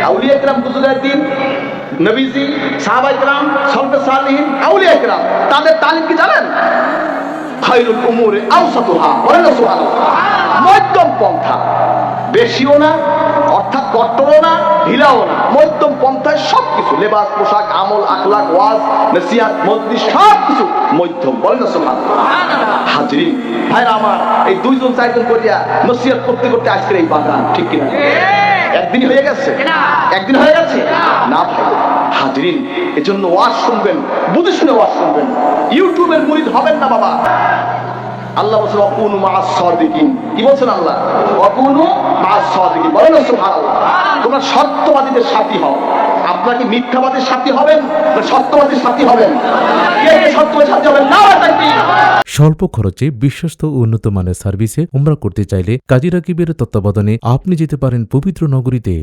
আউলিয়া ইকরাম বুজুর্গদ্দিন নবীজি সাহাবায়ে ইকরাম সলফে সালিহিন আউলিয়া ইকরাম তাদের তালিম কি জানেন? খায়রুল উমুরি আওসাতুহা, বলেন না সুবহানাল্লাহ। মধ্যম পন্থা, বেশিও না অর্থাৎ কট্টরও না ঢিলাও না, মধ্যম পন্থায় সবকিছু, লেবাস পোশাক আমল আখলাক ওয়াজ নসিহত মজলিস সবকিছু মধ্যম, বলেন না সুবহানাল্লাহ। হাজরিন ভাইরা আমার, এই দুইজন চারজন করিয়া নসিহত করতে করতে আজকের এই বাগান, ঠিক কিনা? একদিন হয়ে গেছে? একদিন হয়ে গেছে না ভাই। হাজরিন এজন্য ওয়াজ শুনবেন, বুঝে শুনে ওয়াজ শুনবেন, ইউটিউবের মুরিদ হবেন না বাবা। আল্লাহ বলছেন ওয়াকুনু মাআস সাদিকিন, কি বলছেন আল্লাহ? ওয়াকুনু মাআস সাদিকিন, বলেন না সুবহানাল্লাহ। তোমরা সত্যবাদীদের সাথী হও। আপনারা কি মিথ্যাবাদীর সাথী হবেন না সত্যবাদীর সাথী হবেন? কে কে সত্যবাদীর সাথী হবেন? নারে তাকবীর। স্বল্প খরচে বিশ্বস্ত ও উন্নত মানের সার্ভিসে উমরা করতে চাইলে কাজী রাকিবের তত্ত্বাবধানে আপনি যেতে পারেন পবিত্র নগরীতে।